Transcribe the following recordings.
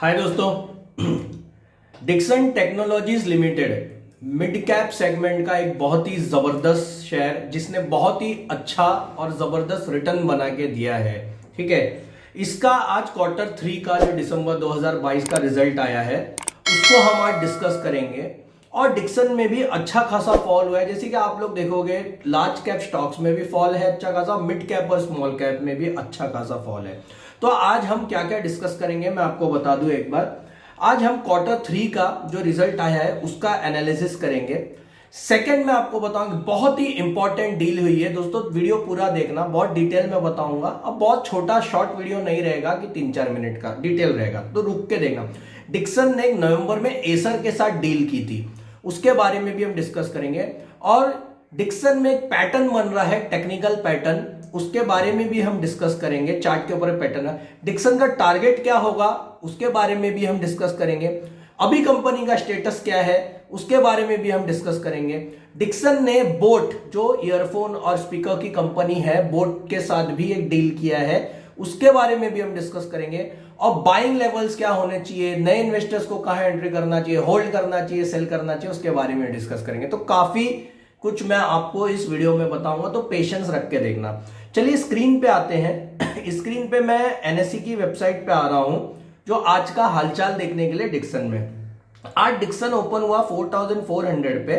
हाय दोस्तों, Dixon Technologies limited mid cap segment का एक बहुत ही जबरदस्त शेयर जिसने बहुत ही अच्छा और जबरदस्त रिटर्न बना के दिया है। ठीक है, इसका आज क्वार्टर 3 का जो दिसंबर 2022 का रिजल्ट आया है उसको हम आज डिस्कस करेंगे। और डिक्सन में भी अच्छा खासा फॉल हुआ है, जैसे कि आप लोग देखोगे लार्ज कैप स्टॉक्स में भी फॉल है अच्छा खासा, मिड कैप और स्मॉल कैप में भी अच्छा खासा फॉल है। तो आज हम क्या क्या डिस्कस करेंगे मैं आपको बता दूं एक बार। आज हम क्वार्टर 3 का जो रिजल्ट आया है उसका एनालिसिस करेंगे। सेकंड में आपको बताऊंगा बहुत ही इंपॉर्टेंट डील हुई है दोस्तों, वीडियो पूरा देखना, बहुत डिटेल में बताऊंगा। अब बहुत छोटा शॉर्ट वीडियो नहीं रहेगा कि 3-4 मिनट का, डिटेल रहेगा तो रुक के देखना। डिक्सन ने नवंबर में एसर के साथ डील की थी, उसके बारे में भी हम डिस्कस करेंगे। और डिक्सन में एक पैटर्न बन रहा है, टेक्निकल पैटर्न, उसके बारे में भी हम डिस्कस करेंगे। चार्ट के ऊपर पैटर्न है, डिक्सन का टारगेट क्या होगा उसके बारे में भी हम डिस्कस करेंगे। अभी कंपनी का स्टेटस क्या है उसके बारे में भी हम डिस्कस करेंगे। डिक्सन ने बोट जो ईयरफोन और स्पीकर की कंपनी है, बोट के साथ भी एक डील किया है, उसके बारे में भी हम डिस्कस करेंगे। और बाइंग लेवल्स क्या होने चाहिए, नए इन्वेस्टर्स को कहां एंट्री करना चाहिए, होल्ड करना चाहिए, सेल करना चाहिए, उसके बारे में डिस्कस करेंगे। तो काफी कुछ मैं आपको इस वीडियो में बताऊंगा, तो पेशेंस रख के देखना। चलिए स्क्रीन पे आते हैं। स्क्रीन पे मैं एनएससी की वेबसाइट पे आ रहा हूं जो आज का हालचाल देखने के लिए डिक्सन में। आज डिक्सन ओपन हुआ 4400 पे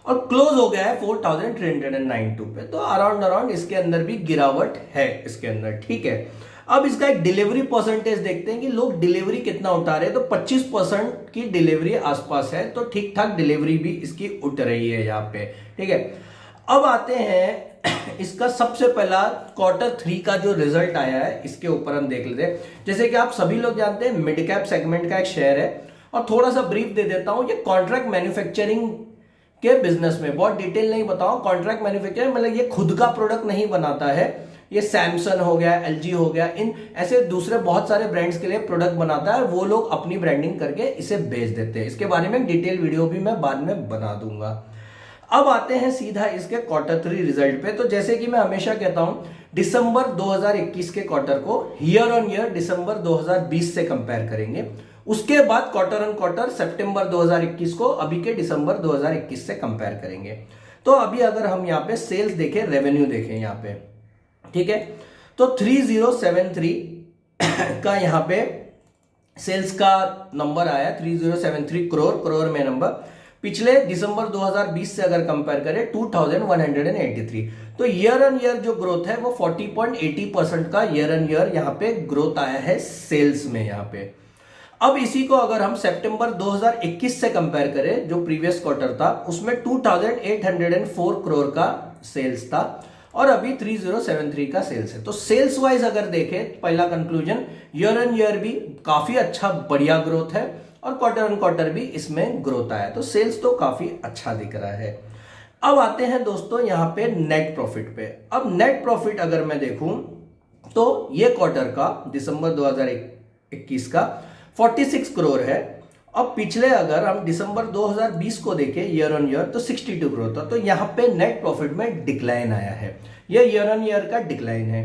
और क्लोज हो गया है 4392 पे, तो अराउंड इसके अंदर भी गिरावट है इसके अंदर। ठीक है, अब इसका एक डिलीवरी परसेंटेज देखते हैं कि लोग डिलीवरी कितना उठा रहे हैं। तो 25% की डिलीवरी आसपास है, तो ठीक ठाक डिलीवरी भी इसकी उठ रही है यहाँ पे। ठीक है, अब आते हैं इसका सबसे पहला क्वार्टर 3 का जो रिजल्ट आया है इसके ऊपर हम देख लेते हैं। जैसे कि आप सभी लोग जानते हैं मिड कैप सेगमेंट का एक शेयर है, और थोड़ा सा ब्रीफ दे देता हूं। ये कॉन्ट्रैक्ट मैन्युफैक्चरिंग के बिजनेस में, बहुत डिटेल नहीं बताऊं। कॉन्ट्रैक्ट मैन्युफैक्चरिंग मतलब ये खुद का प्रोडक्ट नहीं बनाता है, ये सैमसंग हो गया, एलजी हो गया, इन ऐसे दूसरे बहुत सारे ब्रांड्स के लिए प्रोडक्ट बनाता है, वो लोग अपनी ब्रांडिंग करके इसे बेच देते हैं। इसके बारे में डिटेल वीडियो भी मैं बाद में बना दूंगा। अब आते हैं सीधा इसके क्वार्टर 3 रिजल्ट पे। तो जैसे कि मैं हमेशा कहता हूं, दिसंबर 2021 के क्वार्टर को ईयर ऑन ईयर दिसंबर 2020 से कंपेयर करेंगे। उसके बाद क्वार्टर ऑन क्वार्टर सितंबर 2021 को अभी के दिसंबर 2021 से कंपेयर करेंगे। तो अभी अगर हम यहाँ पे सेल्स देखें, रेवेन्यू देखें यहाँ पे, ठीक है, तो 3073 का यहाँ पे सेल्स का नंबर आया, 3073 करोड़ में नंबर। पिछले दिसंबर 2020 से अगर कंपेयर करें 2183, तो ईयर ऑन ईयर जो ग्रोथ है वो 40.80% का ईयर ऑन ईयर यहाँ पे ग्रोथ आया है सेल्स में यहाँ पे। अब इसी को अगर हम सितंबर 2021 से कंपेयर करें, जो प्रीवियस क्वार्टर था, उसमें 2804 करोड़ का सेल्स था और अभी 3073 का सेल्स है। तो सेल्स वाइज अगर देखें, पहला कंक्लूजन, ईयर ऑन ईयर भी काफी अच्छा बढ़िया ग्रोथ है और क्वार्टर ऑन क्वार्टर भी इसमें ग्रोथ आया, तो सेल्स तो काफी अच्छा दिख रहा है। अब आते हैं दोस्तों यहाँ पे नेट प्रॉफिट पे। अब नेट प्रॉफिट अगर मैं देखूं तो ये क्वार्टर का दिसंबर 2021 का 46 करोड़ है। अब पिछले अगर हम दिसंबर 2020 को देखें ईयर ऑन ईयर, तो 62 करोड़ था। तो यहाँ पे नेट प्रॉफिट में डिक्लाइन आया है, यह ईयर ऑन ईयर का डिक्लाइन है।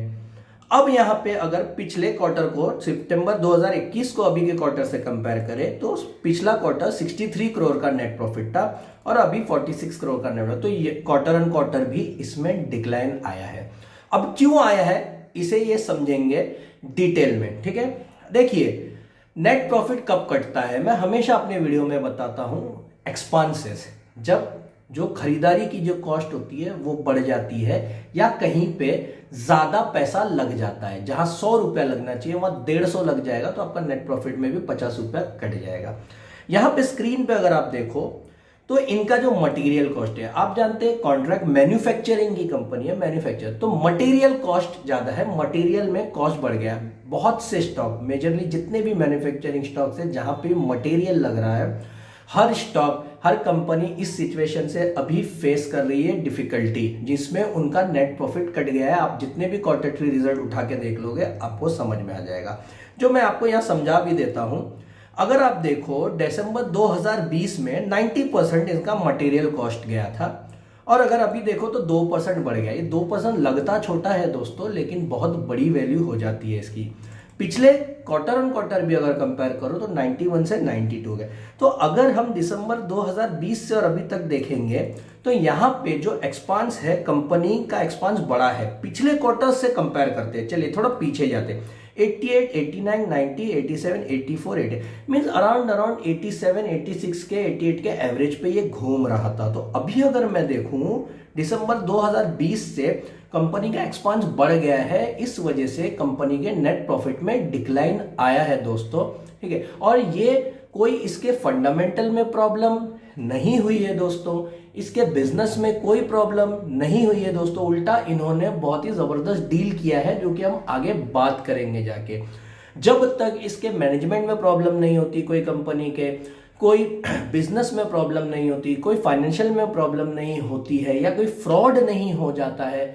अब यहाँ पे अगर पिछले क्वार्टर को सितंबर 2021 को अभी के क्वार्टर से कंपेयर करें, तो पिछला क्वार्टर 63 करोड़ का नेट प्रॉफिट था और अभी 46 करोड़ का नेट प्रॉफिट, तो ये क्वार्टर ऑन क्वार्टर भी इसमें डिक्लाइन आया है। अब क्यों आया है इसे ये समझेंगे डिटेल में। ठीक है, देखिए नेट प्रॉफिट कब कटता है, मैं हमेशा अपने वीडियो में बताता हूं, एक्सपेंसेस, जब जो खरीदारी की जो कॉस्ट होती है वो बढ़ जाती है या कहीं पे ज्यादा पैसा लग जाता है, जहां 100 रुपया लगना चाहिए वहां 150 लग जाएगा, तो आपका नेट प्रॉफिट में भी 50 रुपया कट जाएगा। यहां पे स्क्रीन पे अगर आप देखो तो इनका जो मटेरियल कॉस्ट है, आप जानते हैं कॉन्ट्रैक्ट मैन्युफैक्चरिंग की कंपनी है, मैन्युफैक्चर, तो मटेरियल कॉस्ट ज्यादा है, मटेरियल में कॉस्ट बढ़ गया। बहुत से स्टॉक, मेजरली जितने भी मैन्युफैक्चरिंग स्टॉक्स है जहां पे मटेरियल लग रहा है, हर स्टॉक, हर कंपनी इस सिचुएशन से अभी फेस कर रही है डिफिकल्टी, जिसमें उनका नेट प्रॉफिट कट गया है। आप जितने भी क्वार्टर 3 रिजल्ट उठा के देख लोगे आपको समझ में आ जाएगा, जो मैं आपको यहां समझा भी देता हूं। अगर आप देखो दिसंबर 2020 में 90% इनका मटेरियल कॉस्ट गया था, और अगर अभी देखो तो 2% बढ़ गया। ये 2% लगता छोटा है दोस्तों, लेकिन बहुत बड़ी वैल्यू हो जाती है इसकी। पिछले क्वार्टर ऑन क्वार्टर भी अगर कंपेयर करो तो 91 से 92 गए। तो अगर हम दिसंबर 2020 से और अभी तक देखेंगे तो यहाँ पे जो एक्सपांस है कंपनी का एक्सपांस बड़ा है पिछले क्वार्टर से कंपेयर करते हैं। चलिए थोड़ा पीछे जाते हैं, 88, 89, 90, 87, 84, 80 मीन्स अराउंड 87, 86 के 88 के एवरेज पे ये घूम रहा था। तो अभी अगर मैं देखूं दिसंबर 2020 से कंपनी का एक्सपांस बढ़ गया है, इस वजह से कंपनी के नेट प्रॉफिट में डिक्लाइन आया है दोस्तों, ठीक है। और ये कोई इसके फंडामेंटल में प्रॉब्लम नहीं हुई है दोस्तों, इसके बिजनेस में कोई प्रॉब्लम नहीं हुई है दोस्तों, उल्टा इन्होंने बहुत ही जबरदस्त डील किया है जो कि हम आगे बात करेंगे जाके। जब तक इसके मैनेजमेंट में प्रॉब्लम नहीं होती, कोई कंपनी के कोई बिजनेस में प्रॉब्लम नहीं होती, कोई फाइनेंशियल में प्रॉब्लम नहीं होती है या कोई फ्रॉड नहीं हो जाता है,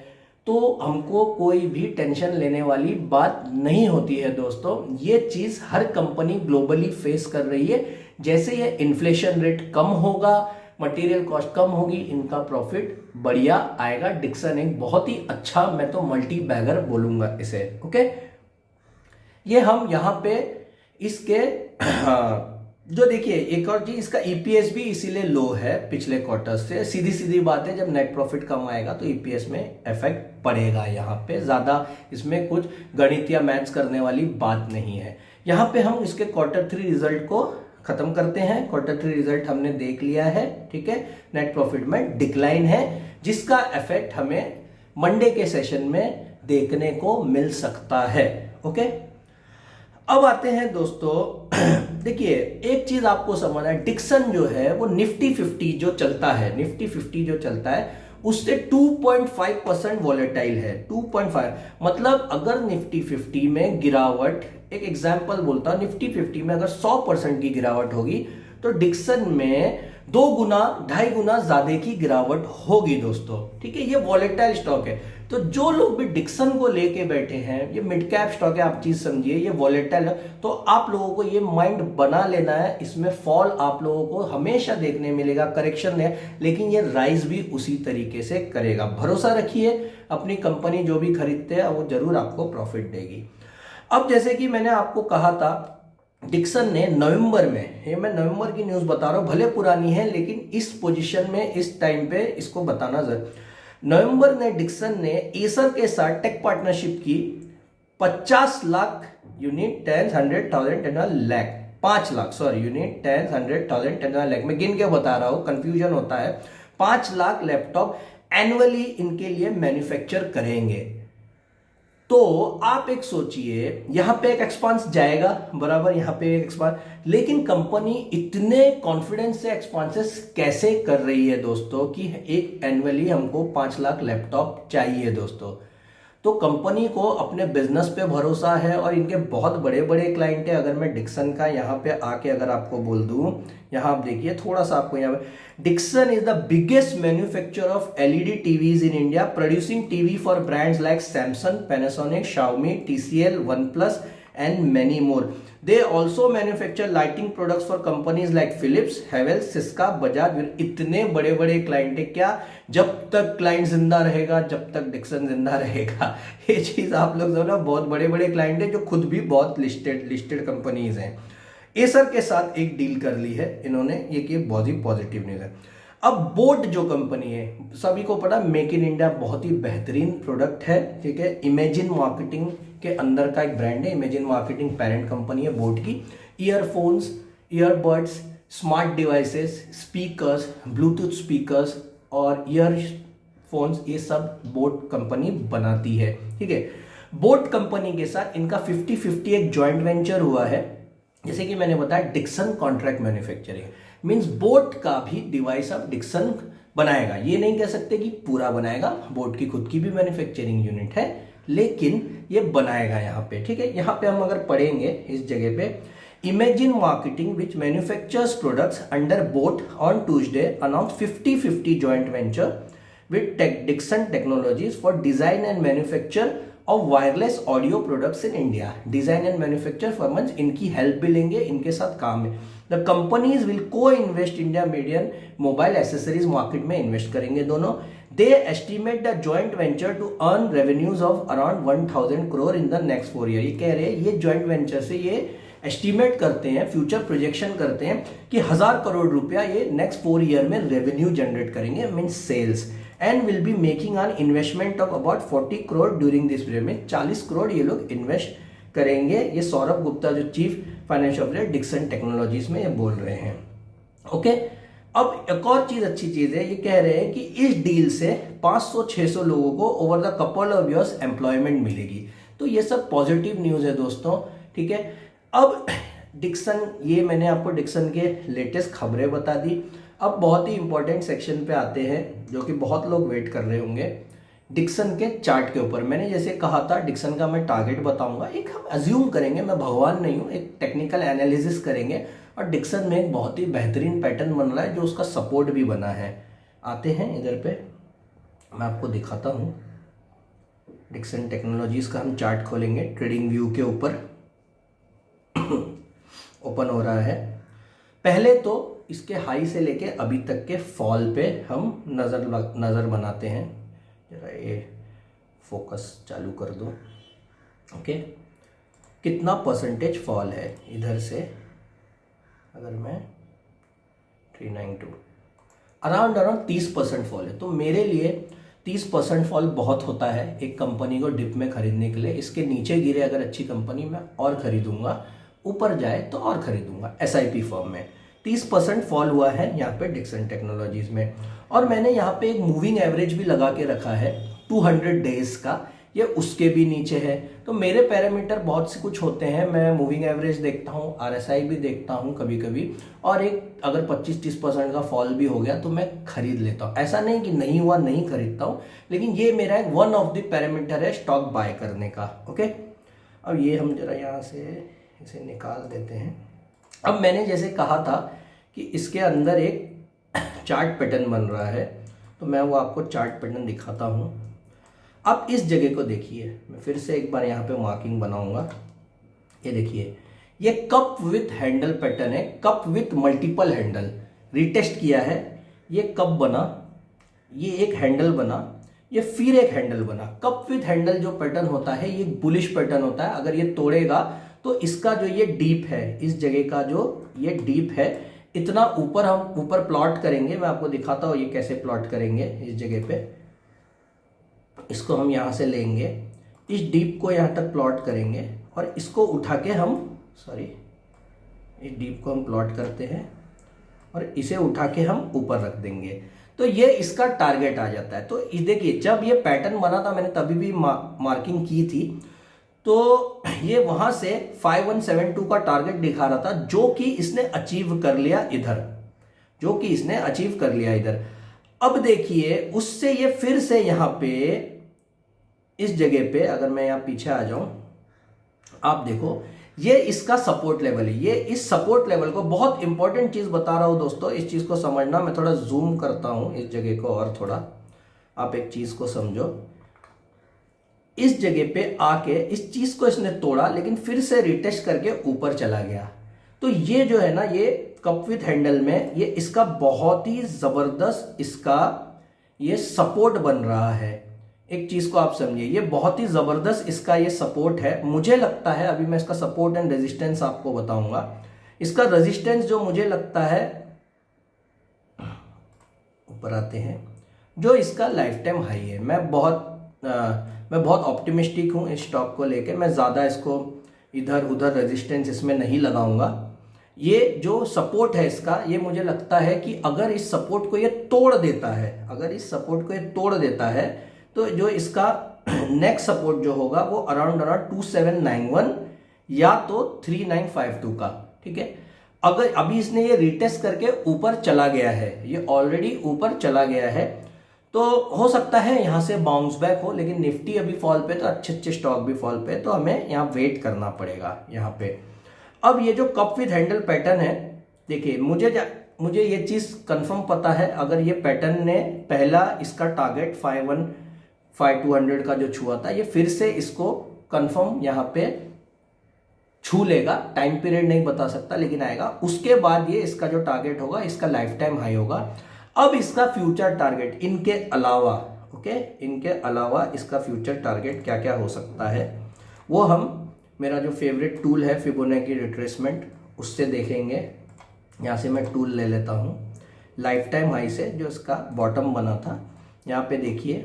तो हमको कोई भी टेंशन लेने वाली बात नहीं होती है दोस्तों। ये चीज हर कंपनी ग्लोबली फेस कर रही है। जैसे ये इन्फ्लेशन रेट कम होगा, मटेरियल कॉस्ट कम होगी, इनका प्रॉफिट बढ़िया आएगा। डिक्सन एक बहुत ही अच्छा, मैं तो मल्टी बैगर बोलूंगा इसे, ओके। ये हम यहाँ पे इसके जो देखिए एक और चीज, इसका ईपीएस भी इसीलिए लो है पिछले क्वार्टर से। सीधी सीधी बात है, जब नेट प्रॉफिट कम आएगा तो ईपीएस में इफेक्ट पड़ेगा। यहाँ पे ज्यादा इसमें कुछ गणित या मैथ्स करने वाली बात नहीं है। यहाँ पे हम इसके क्वार्टर 3 रिजल्ट को खत्म करते हैं। क्वार्टर 3 रिजल्ट हमने देख लिया है, ठीक है। नेट प्रॉफिट में डिक्लाइन है, जिसका इफेक्ट हमें मंडे के सेशन में देखने को मिल सकता है, ओके। अब आते हैं दोस्तों, देखिए एक चीज आपको समझना है, डिक्सन जो है वो निफ्टी 50 जो चलता है, निफ्टी 50 जो चलता है उससे 2.5% वॉलेटाइल है। 2.5 मतलब अगर निफ्टी 50 में गिरावट, एक एग्जांपल बोलता हूं, निफ्टी 50 में अगर 100% की गिरावट होगी तो डिक्सन में 2 गुना 2.5 गुना ज्यादा की गिरावट होगी दोस्तों, ठीक है। ये वॉलेटाइल स्टॉक है, तो जो लोग भी डिक्सन को लेके बैठे हैं, ये मिड कैप स्टॉक है, आप चीज समझिए, ये वॉलेटाइल है। तो आप लोगों को ये माइंड बना लेना है, इसमें फॉल आप लोगों को हमेशा देखने मिलेगा, करेक्शन है, लेकिन ये राइज भी उसी तरीके से करेगा। भरोसा रखिए, अपनी कंपनी जो भी खरीदते हैं वो जरूर आपको प्रॉफिट देगी। अब जैसे कि मैंने आपको कहा था, डिक्सन ने नवंबर में, ये मैं नवंबर की न्यूज बता रहा हूं, भले पुरानी है लेकिन इस पोजीशन में इस टाइम पे इसको बताना जरूर। नवंबर ने डिक्सन ने एसर के साथ टेक पार्टनरशिप की, 50 lakh unit, 10, 100,000, 10 lakh, 5 lakh sorry unit, 10, 100,000, 10 lakh, मैं गिन के बता रहा हूं, कंफ्यूजन होता है। 5 लाख लैपटॉप एनुअली इनके लिए मैन्युफैक्चर करेंगे। तो आप एक सोचिए, यहां पे एक एक्सपांस जाएगा बराबर, यहां पे एक एक्सपांस, लेकिन कंपनी इतने कॉन्फिडेंस से एक्सपांसेस कैसे कर रही है दोस्तों कि एक एनुअली हमको 5 लाख लैपटॉप चाहिए दोस्तों। तो कंपनी को अपने बिजनेस पे भरोसा है और इनके बहुत बड़े बड़े क्लाइंट है। अगर मैं डिक्सन का यहाँ पे आके अगर आपको बोल दूं, यहाँ आप देखिए थोड़ा सा आपको यहाँ पे, Dixon is the biggest manufacturer of LED TVs in India, producing TV for brands like Samsung, Panasonic, Xiaomi, TCL, OnePlus and many more. They also manufacture lighting products for companies like Philips, Havells, Syska, Bajaj. इतने बड़े बड़े client है, क्या जब तक client जिंदा रहेगा, जब तक डिक्सन जिंदा रहेगा, ये चीज आप लोग समझो, बहुत बड़े बड़े क्लाइंट है जो खुद भी बहुत लिस्टेड कंपनीज हैं। एसर के साथ एक डील कर ली है इन्होंने, ये कि बहुत ही पॉजिटिव न्यूज है। अब बोट जो कंपनी है, सभी को पता, मेक इन इंडिया बहुत ही बेहतरीन प्रोडक्ट है, ठीक है। इमेजिन मार्केटिंग के अंदर का एक ब्रांड है, इमेजिन मार्केटिंग पेरेंट कंपनी है बोट की। Earphones, earbuds, smart devices, speakers, Bluetooth speakers और ईयरफोन्स, ये सब बोट कंपनी बनाती है, ठीक है। बोट कंपनी के साथ इनका 50-50 एक जॉइंट वेंचर हुआ है। जैसे कि मैंने बताया, Dixon contract manufacturing means boAt का भी डिवाइस अब डिक्सन बनाएगा। ये नहीं कह सकते कि पूरा बनाएगा, बोट की खुद की भी मैन्युफैक्चरिंग यूनिट है, लेकिन ये बनाएगा यहाँ पे, ठीक है। यहाँ पे हम अगर पढ़ेंगे इस जगह पे, imagine marketing which manufactures products under boAt on Tuesday announce 50-50 joint venture with Dixon Technologies for design and manufacture of wireless audio products in India. Design and manufacture firms इनकी हेल्प भी लेंगे, इनके साथ काम है। The companies will co invest India medium mobile accessories market में invest करेंगे दोनों। They estimate the joint venture to earn revenues of around 1000 crore in the next 4 year. ये कह रहे हैं, ये जॉइंट वेंचर से ये एस्टिमेट करते हैं, फ्यूचर प्रोजेक्शन करते हैं कि 1000 करोड़ रुपया ये नेक्स्ट 4 ईयर में रेवेन्यू जनरेट करेंगे, means sales, and will be making an investment of about 40 crore during this period. में 40 करोड़ ये लोग इन्वेस्ट करेंगे। ये सौरभ गुप्ता जो chief financial officer Dixon Technologies में ये बोल रहे हैं। ओके, अब एक और चीज, अच्छी चीज है, ये कह रहे हैं कि इस डील से 500-600 लोगों को over the couple of years employment मिलेगी। तो ये सब पॉजिटिव न्यूज है दोस्तों, ठीक है। अब डिक्सन, ये मैंने आपको डिक्सन के लेटेस्ट खबरें बता दी। अब बहुत ही इंपॉर्टेंट सेक्शन पे आते हैं जो कि बहुत लोग वेट कर रहे होंगे, डिक्सन के चार्ट के ऊपर। मैंने जैसे कहा था डिक्सन का मैं टारगेट बताऊंगा, एक हम अज्यूम करेंगे, मैं भगवान नहीं हूं, एक टेक्निकल एनालिसिस करेंगे और डिक्सन में एक बहुत ही बेहतरीन पैटर्न बन रहा है जो उसका सपोर्ट भी बना है। आते हैं इधर पे, मैं आपको दिखाता हूं। डिक्सन टेक्नोलॉजीज का हम चार्ट खोलेंगे, ट्रेडिंग व्यू के ऊपर ओपन हो रहा है। पहले तो इसके हाई से लेके अभी तक के फॉल पे हम नज़र बनाते हैं। जरा ये फोकस चालू कर दो। ओके, कितना परसेंटेज फॉल है इधर से, अगर मैं 392 अराउंड 30% फॉल है। तो मेरे लिए 30% फॉल बहुत होता है एक कंपनी को डिप में खरीदने के लिए। इसके नीचे गिरे अगर अच्छी कंपनी में और खरीदूंगा, ऊपर जाए तो और खरीदूंगा। SIP फॉर्म में 30% फॉल हुआ है यहाँ पे डिक्सन टेक्नोलॉजीज में। और मैंने यहाँ पे एक मूविंग एवरेज भी लगा के रखा है 200 डेज का, ये उसके भी नीचे है। तो मेरे पैरामीटर बहुत से कुछ होते हैं, मैं मूविंग एवरेज देखता हूँ, RSI भी देखता हूँ कभी कभी, और एक अगर 25-30% का फॉल भी हो गया तो मैं खरीद लेता हूँ। ऐसा नहीं कि नहीं हुआ नहीं खरीदता हूँ, लेकिन ये मेरा एक वन ऑफ द पैरामीटर है स्टॉक बाय करने का। ओके, अब ये हम जरा यहाँ से इसे निकाल देते हैं। अब मैंने जैसे कहा था कि इसके अंदर एक चार्ट पैटर्न बन रहा है, तो मैं वो आपको चार्ट पैटर्न दिखाता हूँ। अब इस जगह को देखिए, मैं फिर से एक बार यहाँ पे मार्किंग बनाऊंगा। ये देखिए, ये कप विथ हैंडल पैटर्न है, cup with multiple handle. Retest किया है, ये कप बना, ये एक हैंडल बना, ये फिर एक हैंडल बना। कप विथ हैंडल जो पैटर्न होता है ये बुलिश पैटर्न होता है। अगर ये तोड़ेगा तो इसका जो ये डीप है, इस जगह का जो ये डीप है, इतना ऊपर हम ऊपर प्लॉट करेंगे। मैं आपको दिखाता हूँ ये कैसे प्लॉट करेंगे। इस जगह पे इसको हम यहाँ से लेंगे, इस डीप को यहाँ तक प्लॉट करेंगे और इसको उठा के हम इस डीप को हम प्लॉट करते हैं और इसे उठा के हम ऊपर रख देंगे। तो ये इसका टारगेट आ जाता है। तो देखिए, जब ये पैटर्न बना था मैंने तभी भी मार्किंग की थी, तो ये वहां से 5172 का टारगेट दिखा रहा था, जो कि इसने अचीव कर लिया इधर, अब देखिए उससे ये फिर से यहां पे इस जगह पे, अगर मैं यहां पीछे आ जाऊं, आप देखो ये इसका सपोर्ट लेवल है। ये इस सपोर्ट लेवल को, बहुत इंपॉर्टेंट चीज बता रहा हूं दोस्तों, इस चीज को समझना। मैं थोड़ा जूम करता हूं इस जगह को और थोड़ा, आप एक चीज को समझो। इस जगह पे आके इस चीज को इसने तोड़ा, लेकिन फिर से रिटेस्ट करके ऊपर चला गया। तो ये जो है ना, ये कप विथ हैंडल में ये इसका बहुत ही जबरदस्त इसका ये सपोर्ट बन रहा है। एक चीज को आप समझिए, ये बहुत ही जबरदस्त इसका ये सपोर्ट है। मुझे लगता है, अभी मैं इसका सपोर्ट एंड रेजिस्टेंस आपको बताऊंगा। इसका रेजिस्टेंस जो मुझे लगता है, ऊपर आते हैं, जो इसका लाइफ टाइम हाई है। मैं बहुत ऑप्टिमिस्टिक हूं इस स्टॉक को लेके। मैं ज्यादा इसको इधर उधर रेजिस्टेंस इसमें नहीं लगाऊंगा। ये जो सपोर्ट है इसका, ये मुझे लगता है कि अगर इस सपोर्ट को ये तोड़ देता है, तो जो इसका नेक्स्ट सपोर्ट जो होगा वो अराउंड 2791 या तो 3952 का, ठीक है। अगर अभी इसने ये रिटेस्ट करके ऊपर चला गया है, ये ऑलरेडी ऊपर चला गया है, तो हो सकता है यहां से बाउंस बैक हो, लेकिन निफ्टी अभी फॉल पे, तो अच्छे स्टॉक भी फॉल पे, तो हमें यहाँ वेट करना पड़ेगा यहाँ पे। अब ये जो कप विथ हैंडल पैटर्न है, देखिए मुझे ये चीज कंफर्म पता है, अगर ये पैटर्न ने पहला इसका टारगेट 515200 का जो छुआ था, ये फिर से इसको कंफर्म यहाँ पे छू लेगा। टाइम पीरियड नहीं बता सकता, लेकिन आएगा। उसके बाद ये इसका जो टारगेट होगा, इसका लाइफ टाइम हाई होगा। अब इसका फ्यूचर टारगेट इनके अलावा, ओके, इनके अलावा इसका फ्यूचर टारगेट क्या क्या हो सकता है वो हम मेरा जो फेवरेट टूल है फिबोनाची रिट्रेसमेंट उससे देखेंगे। यहाँ से मैं टूल ले लेता हूँ, लाइफ टाइम हाई से जो इसका बॉटम बना था, यहाँ पे देखिए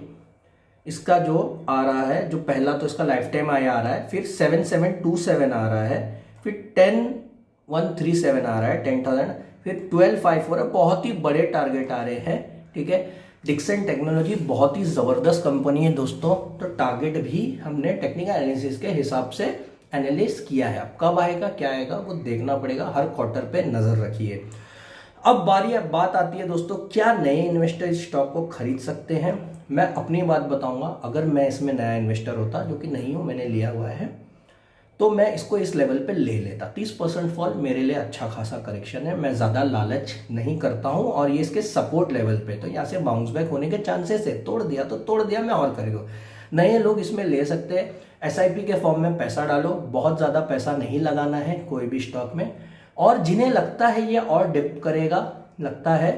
इसका जो आ रहा है, जो पहला तो इसका लाइफ टाइम हाई आ रहा है, फिर 7727 आ रहा है, फिर 10137 आ रहा है 10,000, फिर 1254 है। बहुत ही बड़े टारगेट आ रहे हैं, ठीक है। डिक्सन टेक्नोलॉजी बहुत ही ज़बरदस्त कंपनी है दोस्तों, तो टारगेट भी हमने टेक्निकल एनालिसिस के हिसाब से एनालिस किया है। अब कब आएगा क्या आएगा वो देखना पड़ेगा, हर क्वार्टर पे नज़र रखिए। अब बात आती है दोस्तों, क्या नए इन्वेस्टर इस स्टॉक को खरीद सकते हैं। मैं अपनी बात बताऊंगा, अगर मैं इसमें नया इन्वेस्टर होता, जो कि नहीं हूं, मैंने लिया हुआ है, तो मैं इसको इस लेवल पे ले लेता। 30% फॉल मेरे लिए अच्छा खासा करेक्शन है, मैं ज़्यादा लालच नहीं करता हूं, और ये इसके सपोर्ट लेवल पे, तो यहाँ से बाउंस बैक होने के चांसेस है। तोड़ दिया तो तोड़ दिया, मैं और करेगा। नए लोग इसमें ले सकते हैं, SIP के फॉर्म में पैसा डालो, बहुत ज़्यादा पैसा नहीं लगाना है कोई भी स्टॉक में, और जिन्हें लगता है ये और डिप करेगा, लगता है,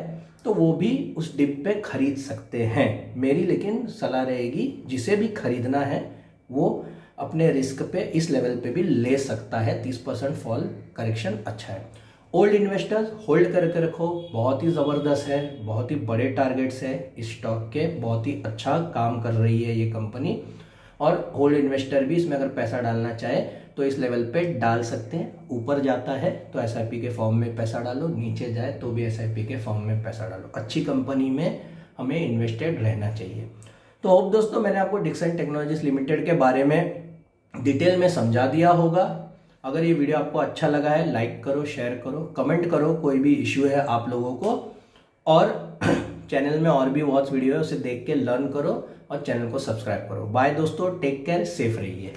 तो वो भी उस डिप पे खरीद सकते हैं। मेरी लेकिन सलाह रहेगी, जिसे भी खरीदना है वो अपने रिस्क पे इस लेवल पे भी ले सकता है। 30% फॉल करेक्शन अच्छा है। ओल्ड इन्वेस्टर्स होल्ड करके रखो, बहुत ही ज़बरदस्त है, बहुत ही बड़े टारगेट्स है इस स्टॉक के, बहुत ही अच्छा काम कर रही है ये कंपनी। और होल्ड इन्वेस्टर भी इसमें अगर पैसा डालना चाहे तो इस लेवल पे डाल सकते हैं। ऊपर जाता है तो SIP के फॉर्म में पैसा डालो, नीचे जाए तो भी SIP के फॉर्म में पैसा डालो। अच्छी कंपनी में हमें इन्वेस्टेड रहना चाहिए। तो होप दोस्तों मैंने आपको डिक्सन टेक्नोलॉजीज लिमिटेड के बारे में डिटेल में समझा दिया होगा। अगर ये वीडियो आपको अच्छा लगा है, लाइक करो, शेयर करो, कमेंट करो, कोई भी इश्यू है आप लोगों को, और चैनल में और भी बहुत वीडियो है, उसे देख के लर्न करो और चैनल को सब्सक्राइब करो। बाय दोस्तों, टेक केयर, सेफ रहिए।